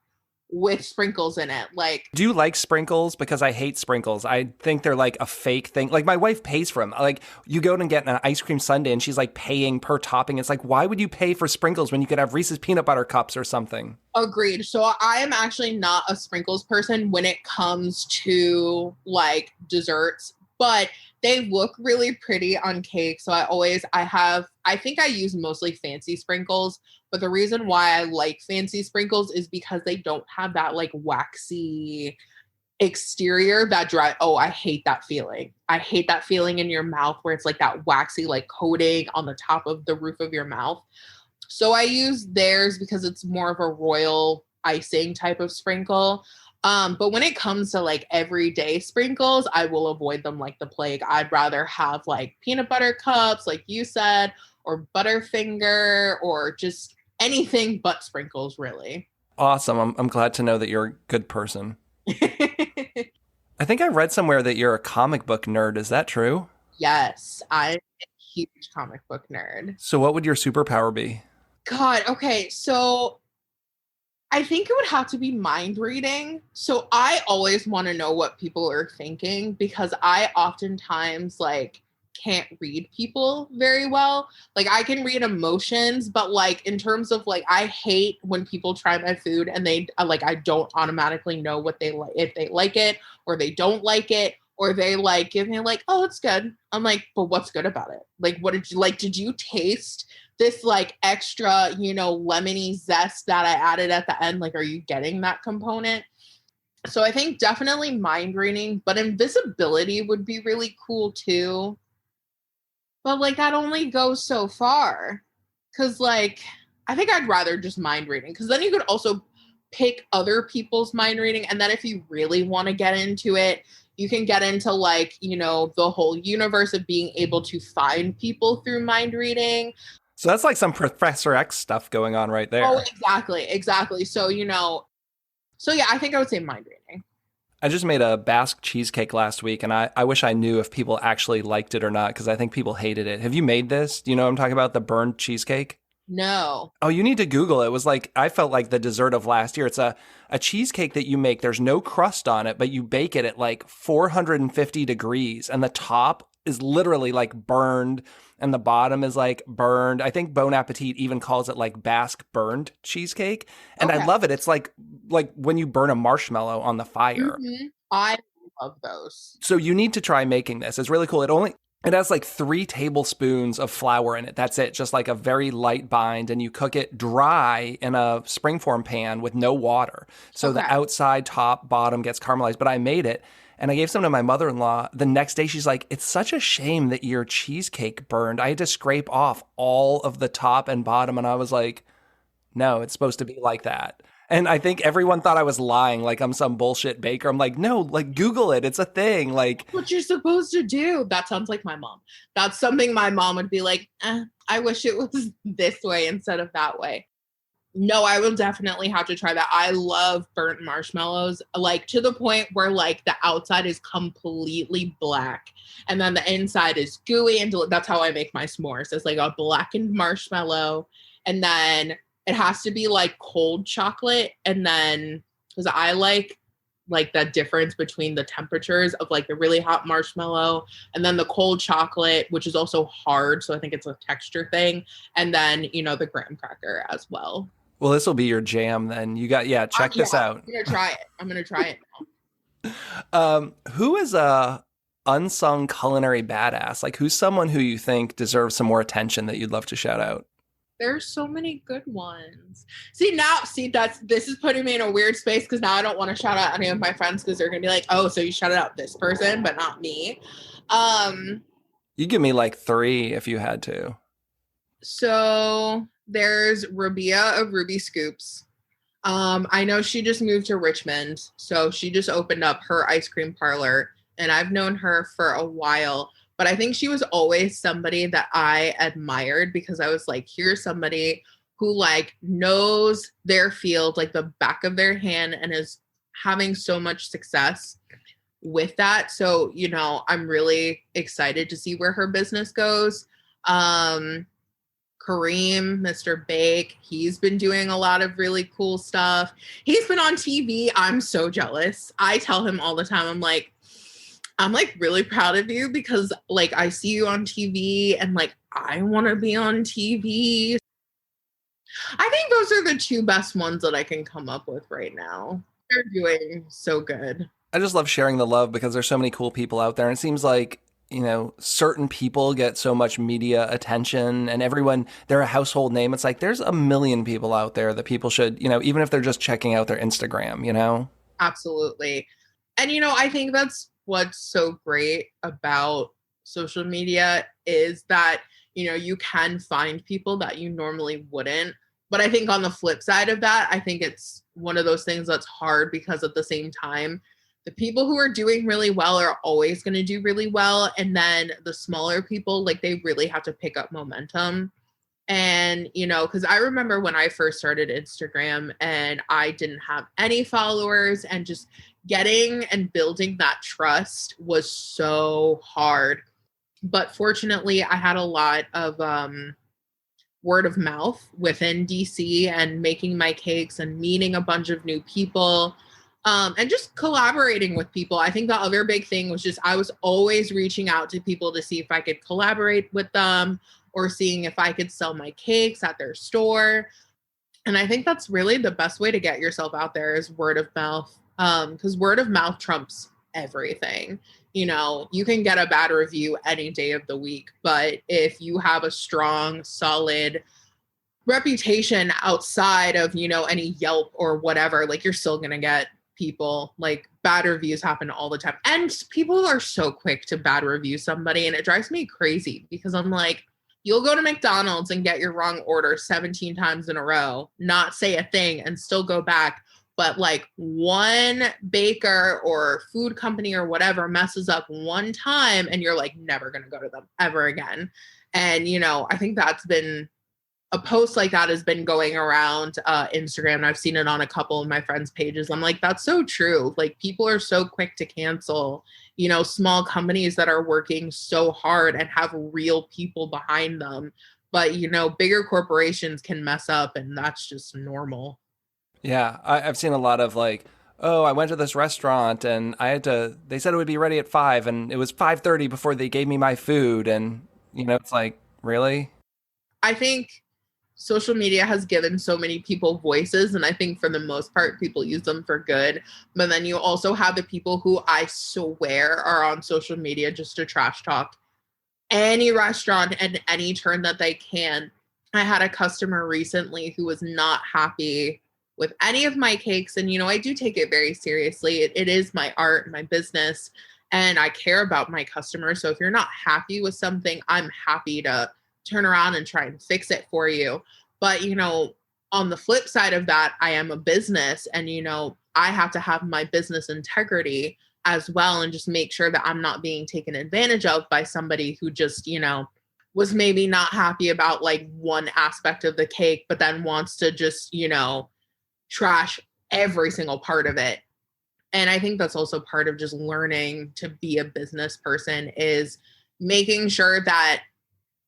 with sprinkles in it. Like, do you like sprinkles? Because I hate sprinkles. I think they're like a fake thing. Like my wife pays for them. Like you go and get an ice cream sundae and she's like paying per topping. It's like, why would you pay for sprinkles when you could have Reese's peanut butter cups or something? Agreed. So I am actually not a sprinkles person when it comes to like desserts, but they look really pretty on cake. So I think I use mostly fancy sprinkles, but the reason why I like fancy sprinkles is because they don't have that like waxy exterior that dry. Oh, I hate that feeling. I hate that feeling in your mouth where it's like that waxy like coating on the top of the roof of your mouth. So I use theirs because it's more of a royal icing type of sprinkle. But when it comes to like everyday sprinkles, I will avoid them like the plague. I'd rather have like peanut butter cups, like you said, or Butterfinger, or just anything but sprinkles, really. Awesome. I'm glad to know that you're a good person. I think I read somewhere that you're a comic book nerd. Is that true? Yes, I'm a huge comic book nerd. So what would your superpower be? God, okay, so I think it would have to be mind reading. So I always want to know what people are thinking because I oftentimes like can't read people very well. Like I can read emotions, but like in terms of like I hate when people try my food and they like I don't automatically know what they like, if they like it or they don't like it, or they like give me like, oh, it's good. I'm like, but what's good about it? Like, what did you like? Did you taste this like extra, lemony zest that I added at the end? Like, are you getting that component? So I think definitely mind reading, but invisibility would be really cool too. But like that only goes so far. Cause like, I think I'd rather just mind reading. Cause then you could also pick other people's mind reading. And then if you really want to get into it, you can get into like, the whole universe of being able to find people through mind reading. So that's like some Professor X stuff going on right there. Oh, exactly. So, yeah, I think I would say mind reading. I just made a Basque cheesecake last week, and I wish I knew if people actually liked it or not, because I think people hated it. Have you made this? Do you know what I'm talking about? The burned cheesecake? No. Oh, you need to Google it. It was like, I felt like the dessert of last year. It's a cheesecake that you make. There's no crust on it, but you bake it at like 450 degrees, and the top is literally like burned, and the bottom is like burned. I think Bon Appetit even calls it like Basque burned cheesecake. And okay. I love it. It's like when you burn a marshmallow on the fire. Mm-hmm. I love those. So you need to try making this. It's really cool. It has like 3 tablespoons of flour in it. That's it. Just like a very light bind. And you cook it dry in a springform pan with no water. So the Okay. outside, top, bottom gets caramelized. But I made it and I gave some to my mother-in-law. The next day, she's like, it's such a shame that your cheesecake burned. I had to scrape off all of the top and bottom. And I was like, no, it's supposed to be like that. And I think everyone thought I was lying, like I'm some bullshit baker. I'm like, no, like Google it. It's a thing. Like, What you're supposed to do. That sounds like my mom. That's something my mom would be like, I wish it was this way instead of that way. No, I will definitely have to try that. I love burnt marshmallows, like to the point where like the outside is completely black and then the inside is gooey. And that's how I make my s'mores. It's like a blackened marshmallow. And then it has to be like cold chocolate. And then because I like that difference between the temperatures of like the really hot marshmallow and then the cold chocolate, which is also hard. So I think it's a texture thing. And then, the graham cracker as well. well, this will be your jam then. You got, yeah, check this out. I'm going to try it now. Who is a unsung culinary badass? Like who's someone who you think deserves some more attention that you'd love to shout out? There's so many good ones. This is putting me in a weird space because now I don't want to shout out any of my friends because they're going to be like, oh, so you shouted out this person, but not me. You give me like 3 if you had to. So there's Rabia of Ruby Scoops. I know she just moved to Richmond, so she just opened up her ice cream parlor, and I've known her for a while, but I think she was always somebody that I admired because I was like, here's somebody who like knows their field like the back of their hand and is having so much success with that. So, I'm really excited to see where her business goes. Kareem, Mr. Bake, he's been doing a lot of really cool stuff. He's been on TV. I'm so jealous. I tell him all the time, I'm like really proud of you because like I see you on TV and like I want to be on TV. I think those are the 2 best ones that I can come up with right now. They're doing so good. I just love sharing the love because there's so many cool people out there. And it seems like, certain people get so much media attention and everyone, they're a household name. It's like there's a million people out there that people should, even if they're just checking out their Instagram. Absolutely. And, I think that's what's so great about social media is that, you can find people that you normally wouldn't. But I think on the flip side of that, I think it's one of those things that's hard because at the same time, the people who are doing really well are always going to do really well. And then the smaller people, like they really have to pick up momentum. And, because I remember when I first started Instagram and I didn't have any followers and just getting and building that trust was so hard. But fortunately, I had a lot of word of mouth within DC and making my cakes and meeting a bunch of new people. And just collaborating with people. I think the other big thing was just I was always reaching out to people to see if I could collaborate with them or seeing if I could sell my cakes at their store. And I think that's really the best way to get yourself out there is word of mouth, because word of mouth trumps everything. You can get a bad review any day of the week, but if you have a strong, solid reputation outside of, any Yelp or whatever, like you're still going to get people. Like bad reviews happen all the time. And people are so quick to bad review somebody. And it drives me crazy because I'm like, you'll go to McDonald's and get your wrong order 17 times in a row, not say a thing and still go back. But like one baker or food company or whatever messes up one time and you're like never going to go to them ever again. And, I think that's been a post like that has been going around Instagram. And I've seen it on a couple of my friends' pages. I'm like, that's so true. Like people are so quick to cancel, small companies that are working so hard and have real people behind them. But, bigger corporations can mess up and that's just normal. Yeah, I've seen a lot of like, oh, I went to this restaurant and they said it would be ready at 5 and it was 5:30 before they gave me my food. And, it's like, really? I think social media has given so many people voices. And I think for the most part, people use them for good. But then you also have the people who I swear are on social media just to trash talk any restaurant and any turn that they can. I had a customer recently who was not happy with any of my cakes. And, I do take it very seriously. It is my art, my business, and I care about my customers. So if you're not happy with something, I'm happy to turn around and try and fix it for you. But, on the flip side of that, I am a business and, I have to have my business integrity as well and just make sure that I'm not being taken advantage of by somebody who just, was maybe not happy about like one aspect of the cake, but then wants to just, trash every single part of it. And I think that's also part of just learning to be a business person is making sure that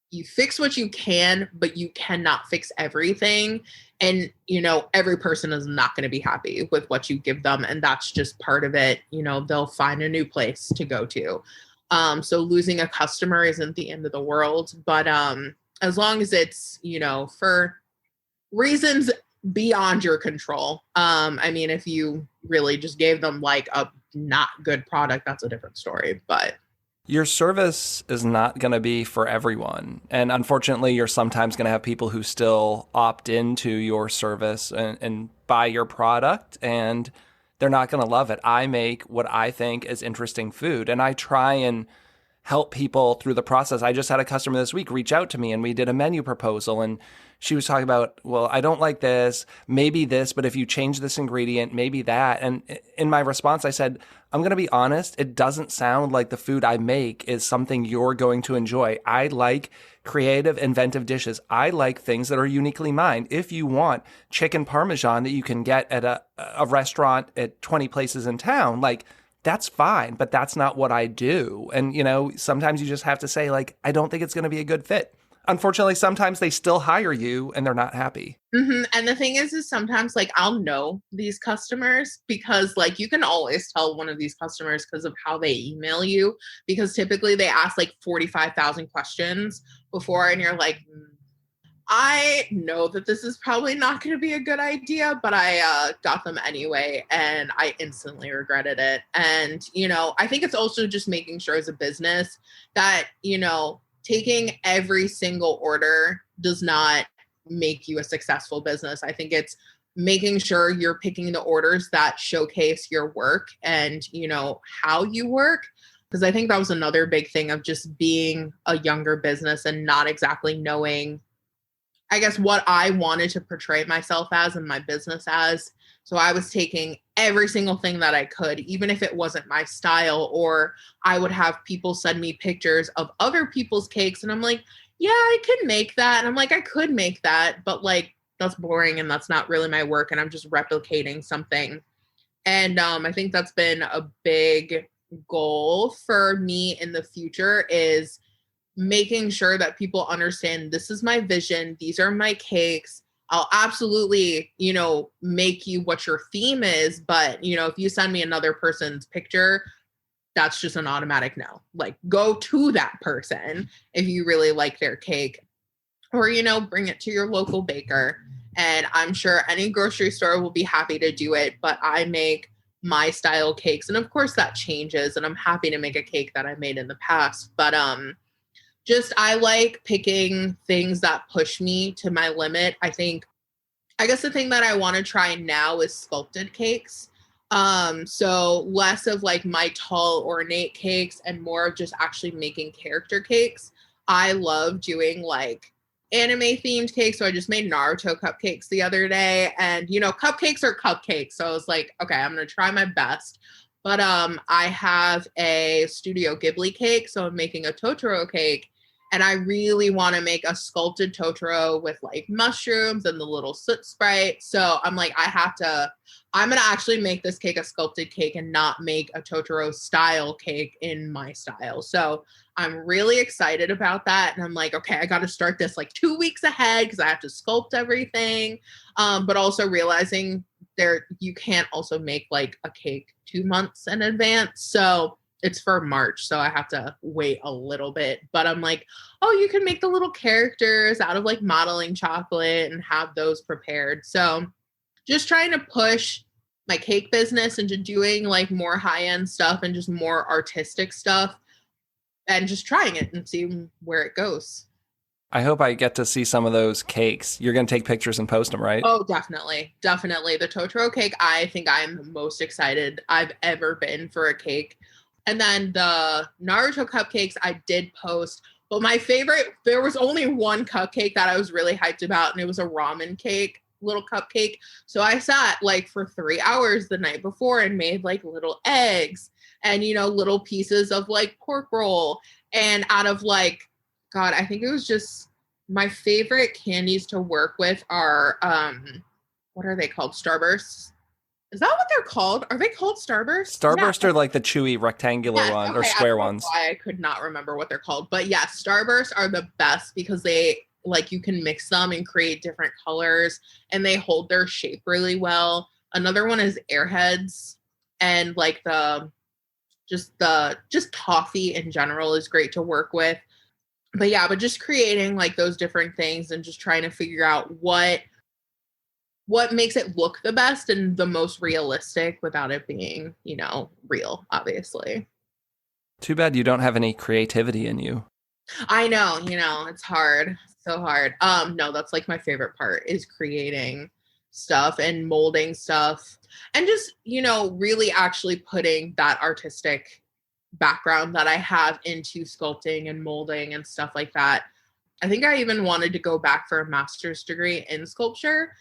you fix what you can, but you cannot fix everything. And, every person is not going to be happy with what you give them. And that's just part of it. They'll find a new place to go to. So losing a customer isn't the end of the world. But as long as it's, for reasons beyond your control. If you really just gave them like a not good product, that's a different story. But your service is not going to be for everyone. And unfortunately, you're sometimes going to have people who still opt into your service and buy your product, and they're not going to love it. I make what I think is interesting food, and I try and help people through the process. I just had a customer this week reach out to me, and we did a menu proposal, and she was talking about, well, I don't like maybe this, but if you change this ingredient, maybe that. And in my response, I said, I'm going to be honest, it doesn't sound like the food I make is something you're going to enjoy. I like creative, inventive dishes. I like things that are uniquely mine. If you want chicken Parmesan that you can get at a restaurant at 20 places in town, like, that's fine, but that's not what I do. And, sometimes you just have to say, like, I don't think it's going to be a good fit. Unfortunately, sometimes they still hire you and they're not happy. Mm-hmm. And the thing is sometimes like I'll know these customers because like you can always tell one of these customers because of how they email you, because typically they ask like 45,000 questions before, and you're like, I know that this is probably not going to be a good idea, but I got them anyway, and I instantly regretted it. And, I think it's also just making sure as a business that, taking every single order does not make you a successful business. I think it's making sure you're picking the orders that showcase your work and, how you work. Because I think that was another big thing of just being a younger business and not exactly knowing, I guess, what I wanted to portray myself as and my business as. So I was taking every single thing that I could, even if it wasn't my style, or I would have people send me pictures of other people's cakes. And I'm like, yeah, I could make that. And I'm like, I could make that, but like, that's boring and that's not really my work. And I'm just replicating something. And I think that's been a big goal for me in the future is making sure that people understand this is my vision. These are my cakes. I'll absolutely, make you what your theme is. But, if you send me another person's picture, that's just an automatic no. Like, go to that person if you really like their cake, or, bring it to your local baker. And I'm sure any grocery store will be happy to do it. But I make my style cakes. And of course that changes. And I'm happy to make a cake that I made in the past. But, I like picking things that push me to my limit. I guess the thing that I want to try now is sculpted cakes. So less of like my tall ornate cakes and more of just actually making character cakes. I love doing like anime themed cakes. So I just made Naruto cupcakes the other day, and cupcakes are cupcakes. So I was like, okay, I'm going to try my best. But I have a Studio Ghibli cake. So I'm making a Totoro cake. And I really want to make a sculpted Totoro with like mushrooms and the little soot sprite. So I'm like, I'm going to actually make this cake a sculpted cake and not make a Totoro style cake in my style. So I'm really excited about that. And I'm like, okay, I got to start this like 2 weeks ahead because I have to sculpt everything. But also realizing you can't also make like a cake 2 months in advance. So it's for March, so I have to wait a little bit. But I'm like, oh, you can make the little characters out of like modeling chocolate and have those prepared. So just trying to push my cake business into doing like more high-end stuff and just more artistic stuff. and just trying it and see where it goes. I hope I get to see some of those cakes. You're going to take pictures and post them, right? Oh, definitely. Definitely. The Totoro cake, I think I'm the most excited I've ever been for a cake. And then the Naruto cupcakes, I did post. But my favorite, there was only one cupcake that I was really hyped about, and it was a ramen cake, little cupcake. So I sat like for 3 hours the night before and made like little eggs and, little pieces of like pork roll. And out of like, God, I think it was just my favorite candies to work with are, what are they called? Starbursts. Is that what they're called? Are they called Starbursts? Starbursts are like the chewy rectangular one or square ones. Why I could not remember what they're called. But yeah, Starbursts are the best because they like you can mix them and create different colors and they hold their shape really well. Another one is Airheads, and like just toffee in general is great to work with. But yeah, but just creating like those different things and just trying to figure out what makes it look the best and the most realistic without it being, real, obviously. Too bad you don't have any creativity in you. I know, it's hard. So hard. No, that's like my favorite part is creating stuff and molding stuff and just, really actually putting that artistic background that I have into sculpting and molding and stuff like that. I think I even wanted to go back for a master's degree in sculpture.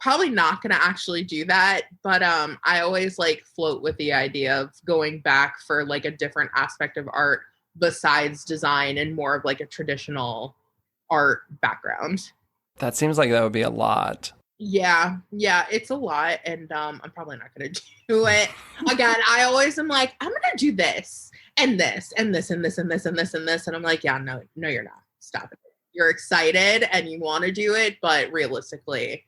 Probably not going to actually do that, but I always like float with the idea of going back for like a different aspect of art besides design and more of like a traditional art background. That seems like that would be a lot. Yeah, it's a lot, and I'm probably not going to do it. Again, I always am like, I'm going to do this and this and this and this and this and this and this, and I'm like, yeah, no, you're not. Stop it. You're excited and you want to do it, but realistically,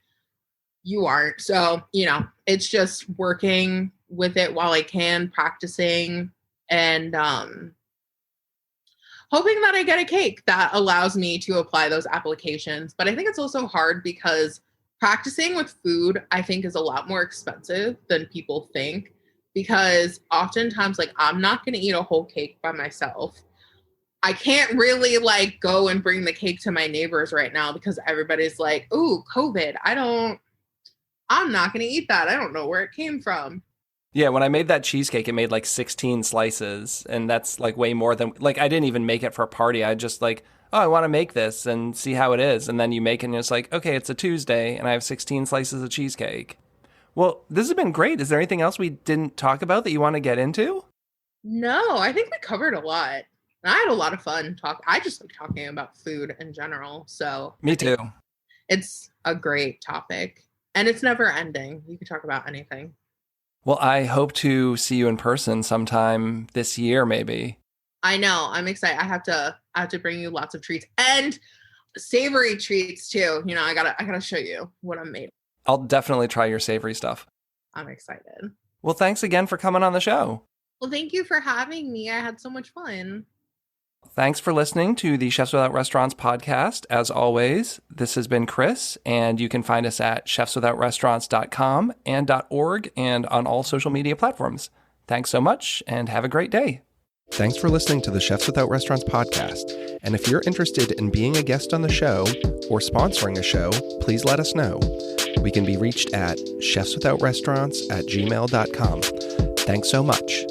you aren't. So, it's just working with it while I can, practicing, and hoping that I get a cake that allows me to apply those applications. But I think it's also hard because practicing with food, I think, is a lot more expensive than people think, because oftentimes, like, I'm not going to eat a whole cake by myself. I can't really like go and bring the cake to my neighbors right now because everybody's like, ooh, COVID. I'm not going to eat that. I don't know where it came from. Yeah, when I made that cheesecake, it made like 16 slices, and that's like way more than, like, I didn't even make it for a party. I just like, oh, I want to make this and see how it is. And then you make it and it's like, okay, it's a Tuesday and I have 16 slices of cheesecake. Well, this has been great. Is there anything else we didn't talk about that you want to get into? No, I think we covered a lot. And I had a lot of fun I just like talking about food in general. So me too. It's a great topic and it's never ending. You can talk about anything. Well, I hope to see you in person sometime this year, maybe. I know. I'm excited. I have to bring you lots of treats and savory treats too. I gotta show you what I'm made. I'll definitely try your savory stuff. I'm excited. Well, thanks again for coming on the show. Well, thank you for having me. I had so much fun. Thanks for listening to the Chefs Without Restaurants podcast. As always, this has been Chris, and you can find us at chefswithoutrestaurants.com and .org and on all social media platforms. Thanks so much, and have a great day. Thanks for listening to the Chefs Without Restaurants podcast. And if you're interested in being a guest on the show or sponsoring a show, please let us know. We can be reached at chefswithoutrestaurants@gmail.com. Thanks so much.